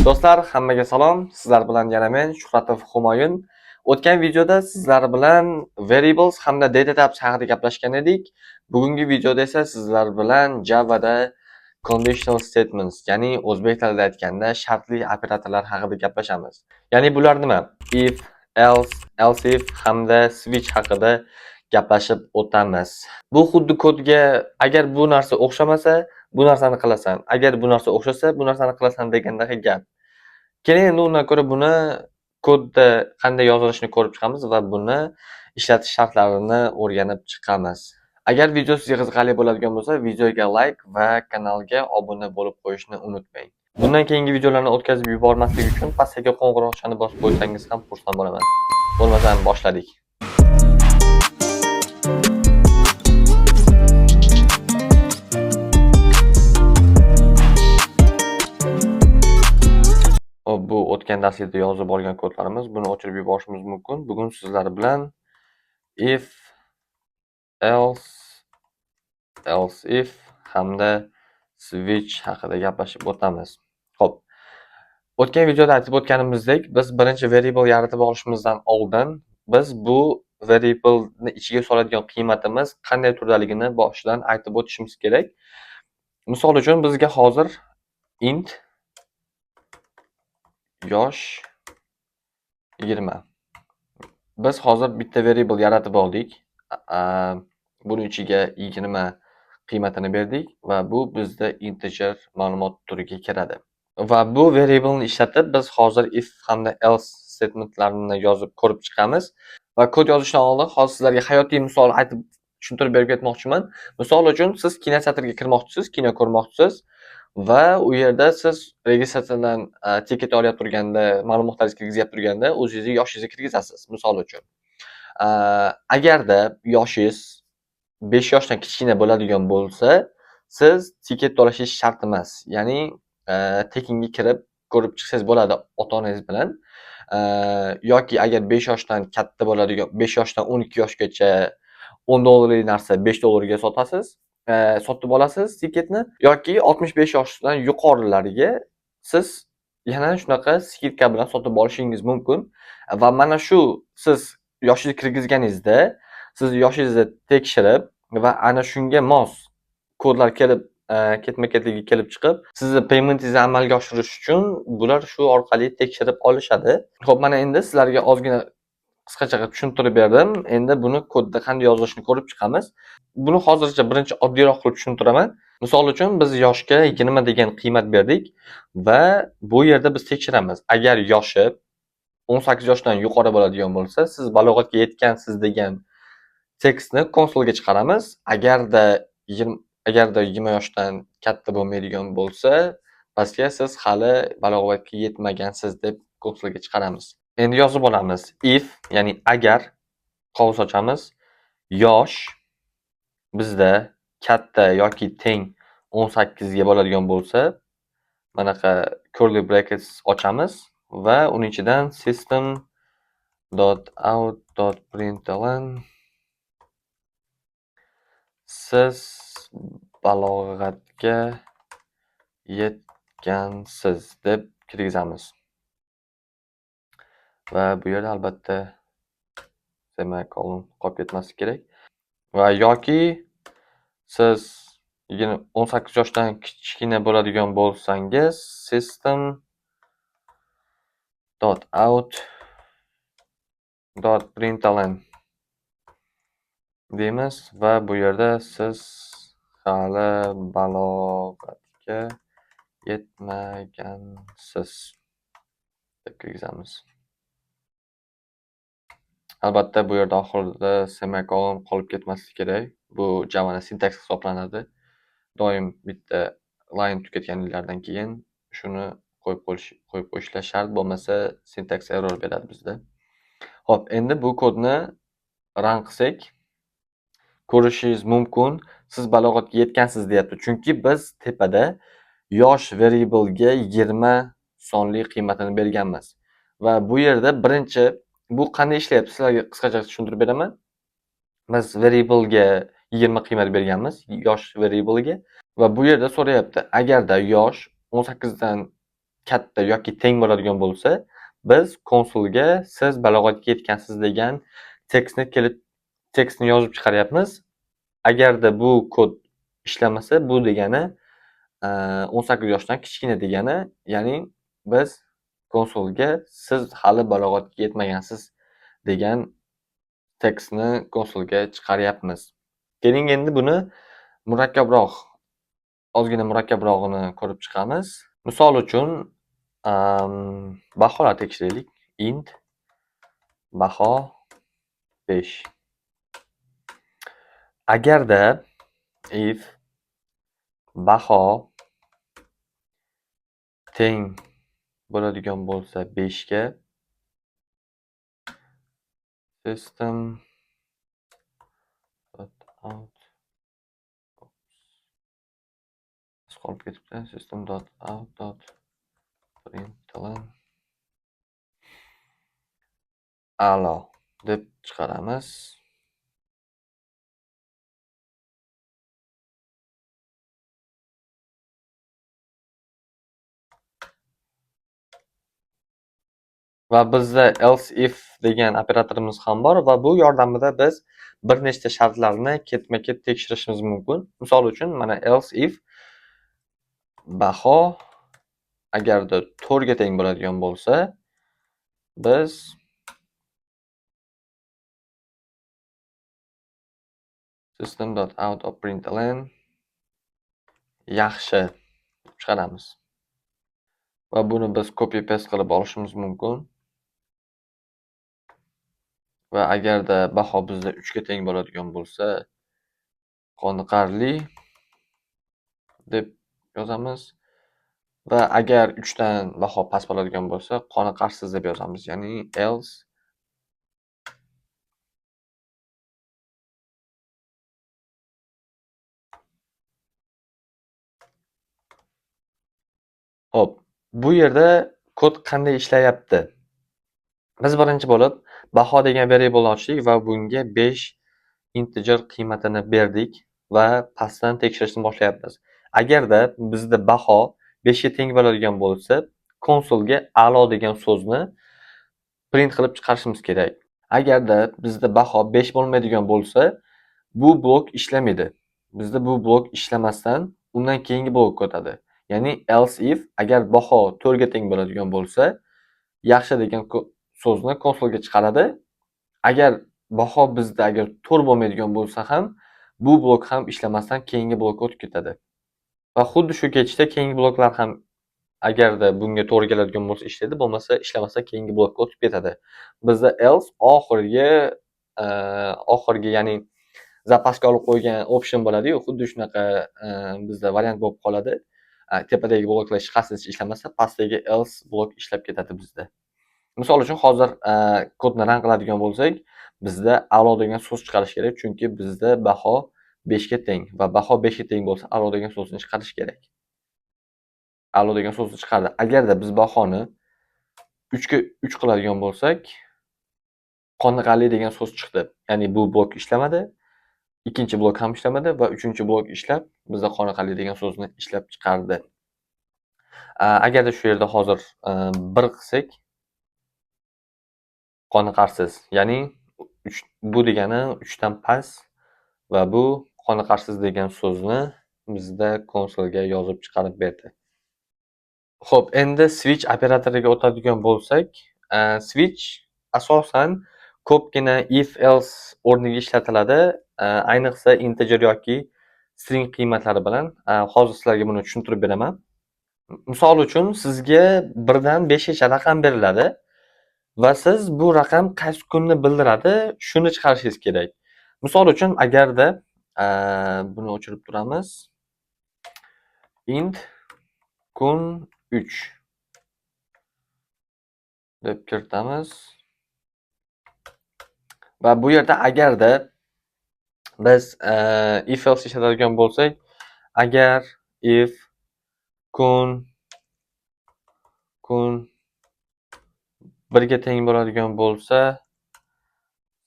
Do'stlar, hammaga salom. Sizlar bilan yana men Shuhratov Humoyun. O'tgan videoda sizlar bilan variables hamda data types haqida gaplashgan edik. Bugungi videoda esa sizlar bilan Java'da conditional statements, ya'ni o'zbek tilida aytganda shartli operatorlar haqida gaplashamiz. Ya'ni bular nima? If, else if hamda switch haqida gaplashib o'tamiz. Bu xuddi kodga agar bu narsa o'xshamasa, bu narsani qilasan. Agar bu narsa o'xshasa, bu narsani qilasan degandagi gap. Keling, endi undan ko'ra buni kodda qanday yozilishini ko'rib chiqamiz va buni ishlatish shartlarini o'rganib chiqamiz. Agar video sizga qiziqarli bo'ladigan bo'lsa, videoga like va kanalga obuna bo'lib qo'yishni unutmang. Bundan keyingi videolarni o'tkazib yubormaslik uchun pastdagi qo'ng'iroqchani bosib qo'ysangiz ham xursand bo'laman. Bo'lmasam boshladik. Bu o'tgan darslikda yozib olgan kodlarimiz. Buni o'chirib yuborishimiz mumkin. Bugun sizlar bilan if, else if hamda switch haqida gaplashib o'tamiz. Xo'p. O'tgan videoda aytib o'tganimizdek, biz birinchi variable yaratib olishimizdan oldin biz bu variable'ni ichiga soladigan qiymatimiz qanday turdaligini boshidan aytib o'tishimiz kerak. Misol uchun bizga hozir int yosh 20. Biz hozir bitta variable yaratib oldik. Buni ichiga 20 qiymatini berdik va bu bizda integer ma'lumot turiga kiradi. Va bu variable'ni ishlatib biz hozir if hamda else statementlarini yozib ko'rib chiqamiz. Va kod yozishdan oldin hozir sizlarga hayotiy misol aytib tushuntirib berib ketmoqchiman. Misol uchun siz kinoteatrga kirmoqchisiz, kino ko'rmoqchisiz va u yerda siz registratsiyadan tiket olib turganda, ma'lumotlaringizni kirgizib turganda o'zingizni yoshingizni kirgizasiz, misol uchun. Agarda yoshingiz 5 yoshdan kichkina bo'ladigan bo'lsa, siz tiket to'lashingiz shart emas. Ya'ni tekinga kirib ko'rib chiqsangiz bo'ladi ota-onangiz bilan. Yoki agar 5 yoshdan katta bo'ladigan, 5 yoshdan 12 yoshgacha $10 narsa $5 ga sotasiz, sotib olasiz tiketni, yoki 65 yoshdan yuqorilariga siz yana shunaqa skidka bilan sotib olishingiz mumkin. Va mana shu siz yoshingizni kirgizganingizda, siz yoshingizni tekshirib va ana shunga mos kodlar kelib ketma-ketligi kelib chiqib, sizni paymentingizni amalga oshirish uchun bular shu orqali tekshirib olishadi. Xo'p, mana endi sizlarga ozgina qisqacha tushuntirib berdim. Endi buni kodda qanday yozilishini ko'rib chiqamiz. Buni hozircha birinchi oddiyroq qilib tushuntiraman. Misol uchun biz yoshga 20 degan qiymat berdik va bu yerda biz tekshiramiz. Agar yoshi 18 yoshdan yuqori bo'ladigan bo'lsa, siz balog'atga yetgansiz degan tekstni konsolga chiqaramiz. Agarda 20 yoshdan katta bo'lmaydigan bo'lsa, pastga siz hali balog'atga yetmagansiz deb konsolga chiqaramiz. Endi yozib olamiz. If, ya'ni agar qovus ochamiz, yosh bizda katta yoki teng 18 ga bo'ladigan bo'lsa, manaqa curly brackets ochamiz va uning ichidan system.out.println siz balog'atga yetgansiz deb kirgizamiz. Va bu yerda albatta semikolon qolib ketmasligi kerak. Va yoki siz 18 yoshdan kichkina bo'ladigan bo'lsangiz, system.out.println deymiz va bu yerda siz hali balog'atga yetmagansiz deb kirgizamiz. Albatta bu yerda oxirida semikolon qolib ketmasligi kerak. Bu Java'ning sintaksi hisoblanadi. Doim bitta line tugatganinglardan keyin shuni qo'yib qo'yishlar shart, bo'lmasa sintaks error beradi bizda. Xo'p, endi bu kodni run qilsak, ko'rishingiz mumkin, siz balog'atga yetgansiz deyapti. Chunki biz tepada yosh variable'ga 20 sonli qiymatini berganmiz. Va bu yerda birinchi bu qanday ishlayapti? Sizlarga qisqacha tushuntirib beraman. Biz variable'ga 20 qiymat berganmiz, yosh variable'ga va bu yerda so'rayapti, agarda yosh 18 dan katta yoki teng bo'ladigan bo'lsa, biz konsulga siz balog'atga yetgansiz degan tekstni yozib chiqaryapmiz. Agarda bu kod ishlamasa, bu degani 18 yoshdan kichkina degani, ya'ni biz konsulga siz hali balog'atga yetmagansiz degan tekstni konsulga chiqaryapmiz. Keling endi buni ozgina murakkabrog'ini ko'rib chiqamiz. Misol uchun baholar tekshiraylik. Int baho 5. Agarda if baho teng bo'ladigan bo'lsa 5 ga, system.out qolib ketibdi. System.out.println a'lo deb chiqaramiz. Va bizda else if degan operatorimiz ham bor va bu yordamida biz bir nechta shartlarni ketma-ket tekshirishimiz mumkin. Misol uchun mana else if baho agarda 4 ga teng bo'ladigan bo'lsa, biz system.out.println yaxshi chiqaramiz. Va buni biz copy paste qilib olishimiz mumkin. Va agarda baho bizda 3 ga teng bo'ladigan bo'lsa, qoniqarli deb yozamiz. Va agar 3 dan baho past bo'ladigan bo'lsa, qoniqarsiz deb yozamiz. Ya'ni else Hop, bu yerda kod qanday ishlayapti? Biz birinchi bo'lib baho degan variabl ochdik va bunga 5 integer qiymatini berdik va pastdan tekshirishni boshlayapmiz. Agarda bizda baho 5 ga teng bo'ladigan bo'lsa, konsolga a'lo degan so'zni print qilib chiqarishimiz kerak. Agarda bizda baho 5 bo'lmaydigan bo'lsa, bu blok ishlamaydi. Bizda bu blok ishlamasdan undan keyingi blok o'tadi. Ya'ni else if agar baho 4 ga teng bo'ladigan bo'lsa, yaxshi degan so'zni konsolga chiqaradi. Agar baho bizda 4 bo'lmaydigan bo'lsa ham, bu blok ham ishlamasdan keyingi blokka o'tib ketadi. Va xuddi shu ketishda keyingi bloklar ham agarda bunga to'g'ri keladigan bo'lsa ishlaydi, bo'lmasa ishlamasa keyingi blokka o'tib ketadi. Bizda else oxirgi ya'ni zapasga olib qo'ygan option bo'ladi-yu, xuddi shunaqa bizda variant bo'lib qoladi. Tepadagi bloklar hech qaysi ishlamasa, pastdagi else blok ishlab ketadi bizda. Misol uchun hozir kodni run qiladigan bo'lsak, bizda a'lo degan so'z chiqarish kerak, chunki bizda baho 5 ga teng va baho 5 ga teng bo'lsa, a'lo degan so'zni chiqarish kerak. A'lo degan so'zni chiqardi. Agarda biz bahoni 3 ga 3 qiladigan bo'lsak, qoniqarli degan so'z chiqdi. Ya'ni bu blok ishlamadi, ikkinchi blok ham ishlamadi va uchinchi blok ishlab, bizda qoniqarli degan so'zni ishlab chiqardi. Agarda shu yerda hozir 1 qilsak, qoniqarsiz. Ya'ni bu degani 3 dan past va bu qoniqarsiz degan so'zni bizda konsolga yozib chiqarib berdi. Xo'p, endi switch operatoriga o'tadigan bo'lsak, switch asosan ko'pgina if else o'rniga ishlatiladi, ayniqsa integer yoki string qiymatlari bilan. Hozir sizlarga buni tushuntirib beraman. Misol uchun sizga 1 dan 5 gacha raqam beriladi va siz bu raqam qaysi kunni bildiradi, shuni chiqarishingiz kerak. Misol uchun agarda buni o'chirib turamiz. Int kun 3 deb kiritamiz. Va bu yerda agarda biz if else ishlatadigan bo'lsak, agar if kun 1 ga teng bo'ladigan bo'lsa,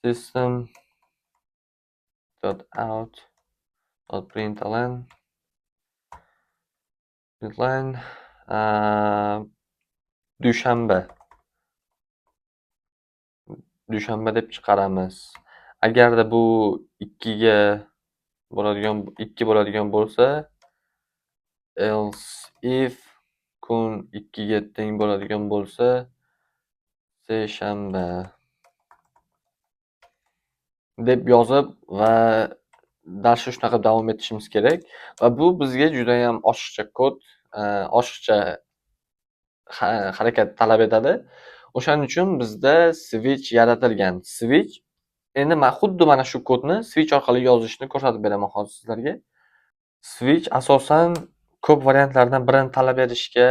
system.out.println dushanba. Dushanba deb chiqaramiz. Agarda bu 2 bo'ladigan bo'lsa, else if kun 2 ga teng bo'ladigan bo'lsa, seshanba deb yozib va darsga shunaqa davom etishimiz kerak va bu bizga juda ham oshiqcha kod, oshiqcha harakat talab etadi. O'shaning uchun bizda switch yaratilgan. Switch endi men xuddi mana shu kodni switch orqali yozishni ko'rsatib beraman hozir sizlarga. Switch asosan ko'p variantlardan birini talab etishga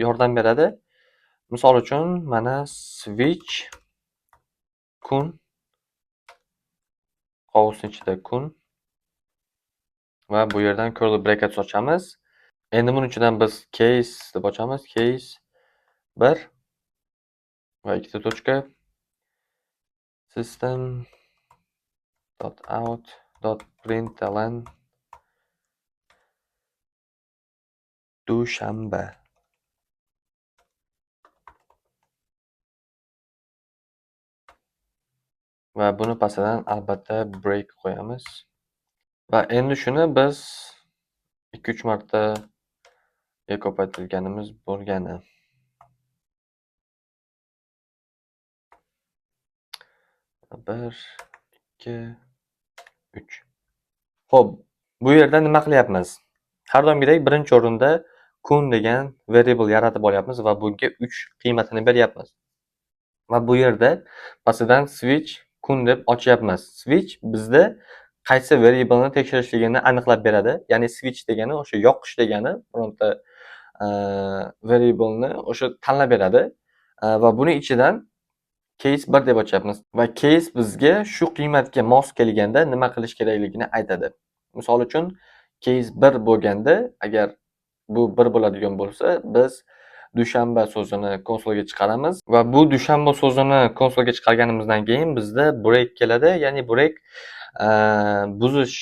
yordam beradi. Misol uchun mana switch kun qovusning ichida kun va bu yerdan curly brackets ochamiz. Endi buning ichidan biz case deb ochamiz. Case 1 va ikkita tochka system.out.println dushanba. Va buni pastidan albatta break qo'yamiz. Va endi shuni biz 2-3 marta ko'paytirganimiz bo'lgani. 1 2 3. Xo'p, bu yerda nima qilyapmiz? Har doimgidek birinchi o'rinda kun degan variable yaratib olyapmiz va bunga 3 qiymatini beryapmiz. Va bu yerda pastidan switch kun deb ochyapmiz. Switch bizda qaysi variable'ni tekshirishligini aniqlab beradi. Ya'ni switch degani o'sha yoqish degani, bironta variable'ni o'sha tanlab beradi va buning ichidan case 1 deb ochyapmiz va case bizga shu qiymatga mos kelganda nima qilish kerakligini aytadi. Misol uchun case 1 bo'lganda, agar bu 1 bo'ladigan bo'lsa, biz dushanba so'zini konsolga chiqaramiz va bu dushanba so'zini konsolga chiqarganimizdan keyin bizda break keladi. Ya'ni break buzish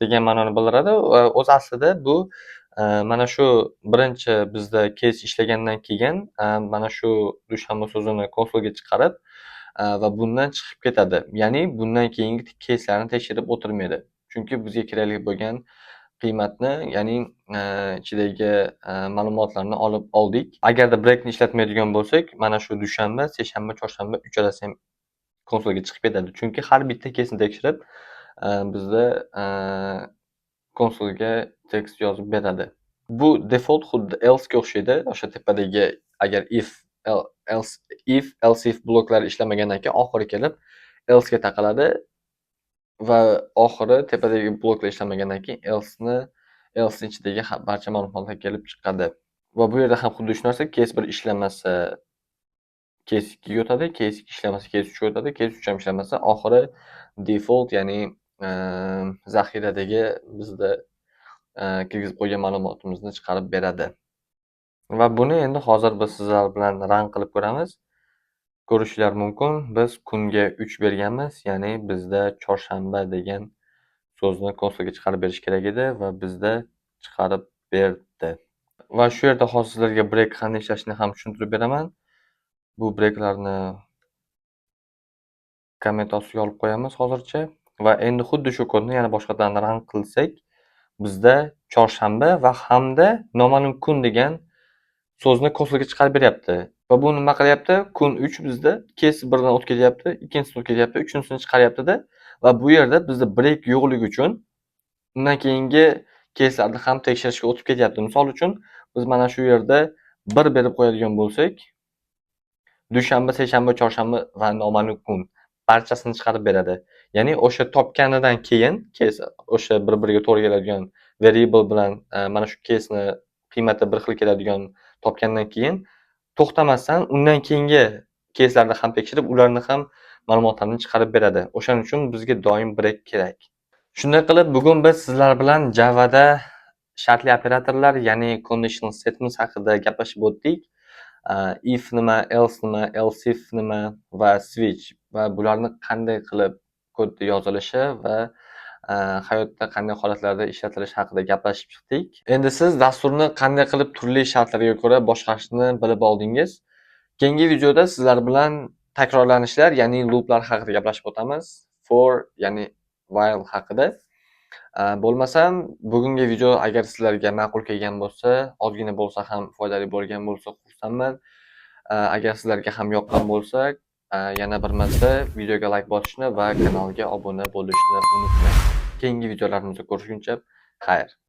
degan ma'noni bildiradi. O'z aslida bu mana shu birinchi bizda case ishlagandan keyin mana shu dushanba so'zini konsolga chiqarib va bundan chiqib ketadi. Ya'ni bundan keyingi case'larni tekshirib o'tirmaydi. Chunki bizga kerakli bo'lgan qiymatni, ya'ni ichidagi ma'lumotlarni olib oldik. Agarda breakni ishlatmaydigan bo'lsak, mana shu dushanba, seshanba, chorshanba uchalasi ham konsolga chiqib ketadi. Chunki har bitta case'ni tekshirib bizda konsolga tekst yozib beradi. Bu default xuddi else ga o'xshaydi. O'sha tepadagi agar else if bloklari ishlamagandan keyin oxiri kelib else ga taqaladi va oxiri tepadagi bloklar ishlamagandan keyin else ichidagi barcha ma'lumotlar kelib chiqadi. Va bu yerda ham xuddi shu narsa, case 1 ishlamasa case 2 ga o'tadi, case 2 ishlamasa case 3 ga o'tadi, case 3 ham ishlamasa oxiri default, ya'ni zaxiradagi bizda kirgizib qo'ygan ma'lumotimizni chiqarib beradi. Va buni endi hozir biz sizlar bilan run qilib ko'ramiz. Ko'rishlar mumkin. Biz kunga 3 berganmiz, ya'ni bizda chorshanba degan so'zni konsolga chiqarib berish kerak edi va bizda chiqarib berdi. Va shu yerda hozir sizlarga break qanday ishlashini ham tushuntirib beraman. Bu breaklarni komment ostiga olib qo'yamiz hozircha va endi xuddi shu kodni yana boshqadan run qilsak, bizda chorshanba va hamda noma'lum kun degan so'zni konsolga chiqarib beryapti. Va bu nima qilyapti? Kun 3 bizda case 1 dan o'tkazyapti, ikkinchisini o'tkazyapti, uchinchisini chiqaryapti-da va bu yerda bizda break yo'qligi uchun undan keyingi case'larni ham tekshirishga o'tib ketyapti. Misol uchun biz mana shu yerda 1 berib qo'yadigan bo'lsak, dushanba, seshanba, chorshanba va noma'lum kun barchasini chiqarib beradi. Ya'ni o'sha topganidan keyin case o'sha bir-biriga to'g'ri keladigan variable bilan mana shu case'ni qiymati bir xil keladigan topgandan keyin to'xtamasdan undan keyingi case'larni ham tekshirib, ularni ham ma'lumotlarini chiqarib beradi. O'shaning uchun bizga doim break kerak. Shunday qilib, bugun biz sizlar bilan Javada shartli operatorlar, ya'ni conditional statements haqida gaplashib o'tdik. If nima, else nima, else if nima va switch va bularni qanday qilib kodda yozilishi va hayotda qanday holatlarda ishlatilishi haqida gaplashib chiqdik. Endi siz dasturni qanday qilib turli shartlarga ko'ra boshqarishni bilib oldingiz. Keyingi videoda sizlar bilan takrorlanishlar, ya'ni looplar haqida gaplashib o'tamiz. For, ya'ni while haqida. Bo'lmasam, bugungi video agar sizlarga ma'qul kelgan bo'lsa, ozgina bo'lsa ham foydali bo'lgan bo'lsa, xursandman. Agar sizlarga ham yoqqan bo'lsa, yana bir marta videoga like bosishni va kanalga obuna bo'lishni unutmang. Keyingi videolarimizda ko'rishguncha, xayr.